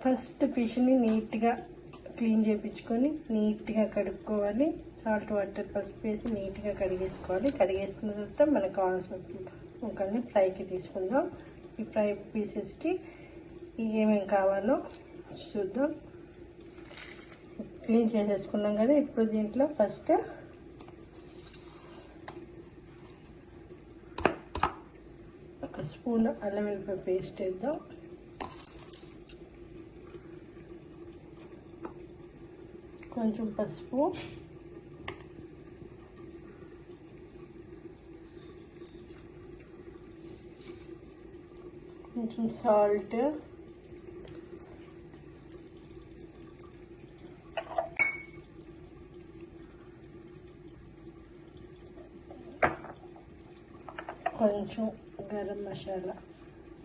First ఫిష్ని నీట్గా clean చేయించుకొని నీట్గా కడుక్కోవాలి. సాల్ట్ వాటర్ పసుపు వేసి నీట్గా కడిగేసుకోవాలి. కడిగేసుకున్న తర్వాత మనకు కావాల్సిన ముక్కల్ని ఫ్రైకి తీసుకుందాం. ఈ ఫ్రై పీసెస్కి ఏమేమి కావాలో చూద్దాం. క్లీన్ చేసేసుకున్నాం కదా. ఇప్పుడు దీంట్లో ఫస్ట్ ఒక స్పూన్ అల్లం వెల్లిపాయ పేస్ట్ వేద్దాం. కొంచెం పసుపు, కొంచెం సాల్ట్, కొంచెం గరం మసాలా,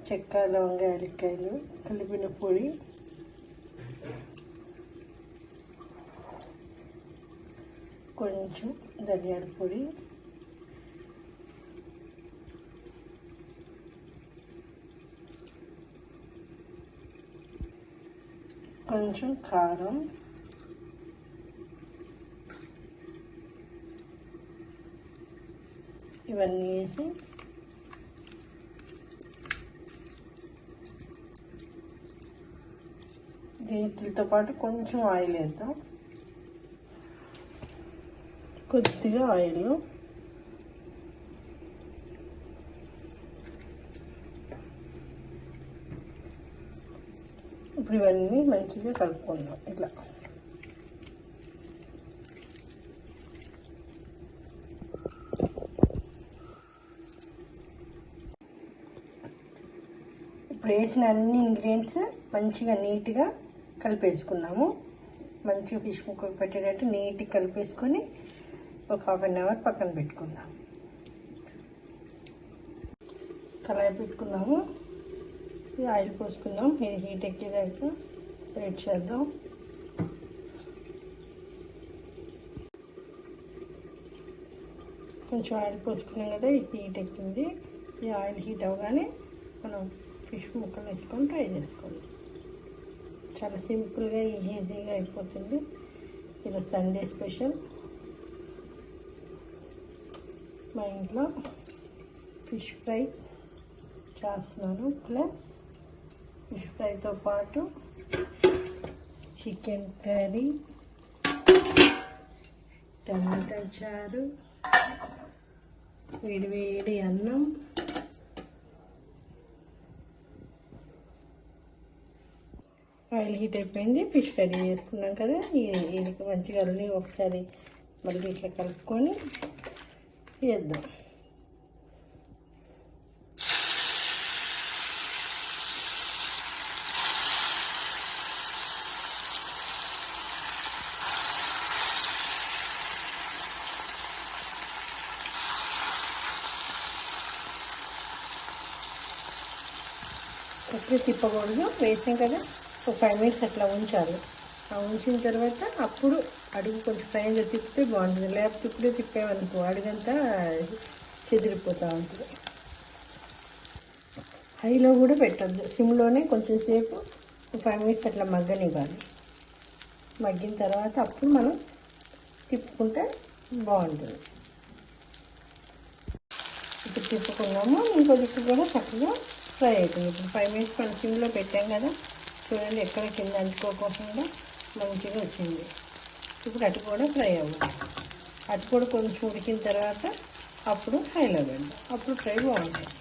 చెక్క లవంగ యాలక్కాయలు కలిపిన పొడి, కొంచెం ధనియాల పొడి, కొంచెం కారం, ఇవన్నీ వేసి దీంతో పాటు కొంచెం ఆయిల్ వేద్దాం. కొద్దిగా ఆయిల్, ఇప్పుడు ఇవన్నీ మంచిగా కలుపుకుందాం. ఇట్లా ఇప్పుడు వేసిన అన్ని ఇంగ్రీడియంట్స్ మంచిగా నీట్గా కలిపేసుకున్నాము. మంచిగా ఫిష్ ముక్కకు పెట్టేటట్టు నీట్గా కలిపేసుకొని ఒక ½ గంట పక్కన పెట్టుకుందాం. కళాయి పెట్టుకున్నాము. ఆయిల్ పోసుకుందాం. ఇది హీట్ ఎక్కేదాకా వెయిట్ చేద్దాం. కొంచెం ఆయిల్ పోసుకున్నాం కదా, ఇది హీట్ ఎక్కింది. ఈ ఆయిల్ హీట్ అవ్వగానే మనం ఫిష్ ముక్కలు వేసుకొని ఫ్రై చేసుకోండి. చాలా సింపుల్గా ఈజీగా అయిపోతుంది. ఇది సండే స్పెషల్. మా ఇంట్లో ఫిష్ ఫ్రై చేస్తున్నాను. ప్లస్ ఫిష్ ఫ్రైతో పాటు చికెన్ కర్రీ, టమాటా చారు, వేడి వేడి అన్నం, ఆయిల్ హీట్ అయిపోయింది. ఫిష్ రెడీ చేసుకున్నాం కదా. ఇది మంచిగా అల్లి ఒకసారి మళ్ళీ ఇట్లా కలుపుకొని వేద్దాం. ఒకే తిప్పకూడదు. వేసాం కదా, ఒక 5 minutes అట్లా ఉంచాలి. ఉంచిన తర్వాత అప్పుడు అడుగు కొంచెం ఫ్రైగా తిప్పితే బాగుంటుంది. లేకపోతే ఇప్పుడే తిప్పేమనుకో అడుగంతా చెదిరిపోతూ ఉంటుంది. హైలో కూడా పెట్టద్దు, సిమ్లోనే కొంచెం సేపు 5 minutes అట్లా మగ్గనివ్వాలి. మగ్గిన తర్వాత అప్పుడు మనం తిప్పుకుంటే బాగుంటుంది. ఇప్పుడు తిప్పుకున్నాము. ఇంకో దిక్కు కూడా చక్కగా ఫ్రై అవుతుంది. ఇప్పుడు 5 minutes మనం సిమ్లో పెట్టాం కదా, చూడండి ఎక్కడ కింద అంటుకోకుండా మంచిగా వచ్చింది. ఇప్పుడు అటు కూడా ఫ్రై అవ్వాలి. అటు కూడా కొంచెం ఉడికిన తర్వాత అప్పుడు హైలో పెడదాం. అప్పుడు ఫ్రై బాగుంటుంది.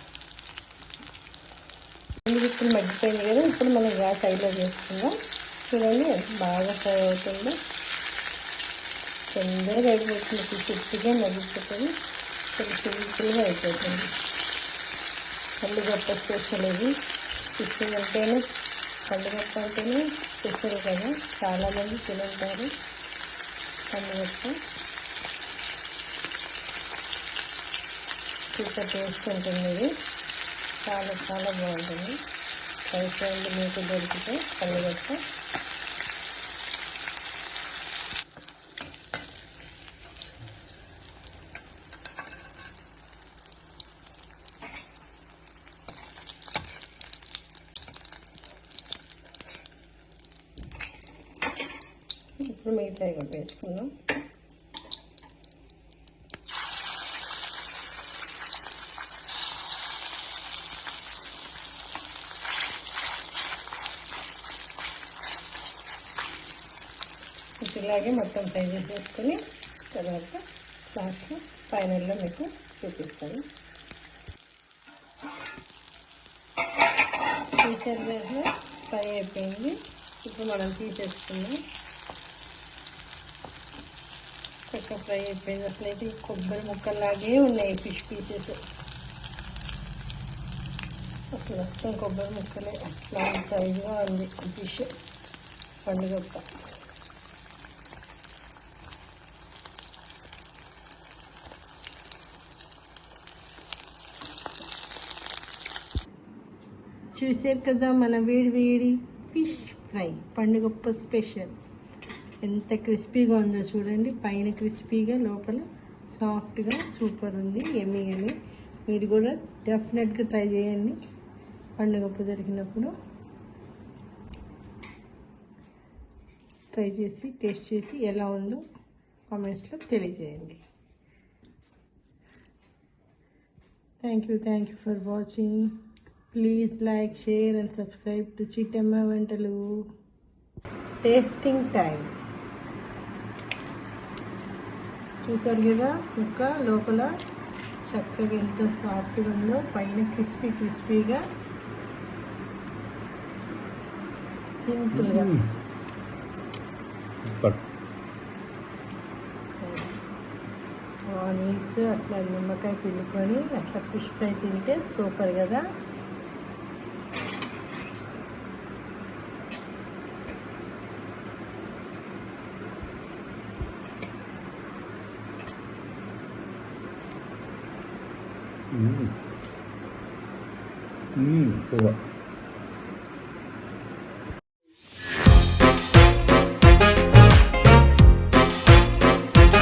ఇప్పుడు మగ్గిపోయింది కదా. ఇప్పుడు మనం గ్యాస్ హైలో చేసుకుందాం. చూడండి బాగా ఫ్రై అవుతుందో. తొందరగా అయిపోతుంది. చుట్టుగా మగ్గిపోతుంది. కొంచెం సింపుల్గా అయిపోతుంది. కందిపప్పు స్పెషల్ ఇది. ఫిష్ అంటేనే కందిపప్పు అంటేనే స్పెషల్ కదా, చాలామంది తినంటారు కందిపప్పు. సూపర్ టేస్ట్ ఉంటుంది. ఇది చాలా చాలా బాగుంటుంది. ట్రై చేయండి, మీకు దొరికితే కందిపప్పు. మిగతాయి కూడా వేసుకుందాం. ఇలాగే మొత్తం ఫ్రై చేసేసుకొని తర్వాత లాస్ట్లో ఫైనల్లో మీకు చూపిస్తాను. చూసారు ఫ్రై అయిపోయింది. ఇప్పుడు మనం తీసేసుకుందాం. చక్కగా ఫ్రై అయిపోయింది. అసలైతే కొబ్బరి ముక్కలాగే ఉన్నాయి ఫిష్ పీసెస్. అసలు మొత్తం కొబ్బరి ముక్కలే, అట్లా సైజుగా ఉంది ఫిష్ పండుగప్ప. చూసారు కదా మన వేడి వేడి ఫిష్ ఫ్రై పండుగప్ప స్పెషల్. ఎంత క్రిస్పీగా ఉందో చూడండి. పైన క్రిస్పీగా, లోపల సాఫ్ట్గా సూపర్ ఉంది. ఎమ్మి ఎమ్మి. మీరు కూడా డెఫినెట్గా ట్రై చేయండి పండుగప్ప దొరికినప్పుడు. ట్రై చేసి టేస్ట్ చేసి ఎలా ఉందో కామెంట్స్లో తెలియజేయండి. Thank you for watching. Please like, share and subscribe to Chittamma Vantalu. Tasting time. చూసారు కదా ముక్క లోపల చక్కగా ఎంత సాఫ్ట్గా ఉందో, పైన క్రిస్పీగా సింపుల్గా. ఆనియన్స్ అట్లా నిమ్మకాయ పిల్లుకొని అట్లా ఫిష్ ఫ్రై తింటే సూపర్ కదా. సూపర్.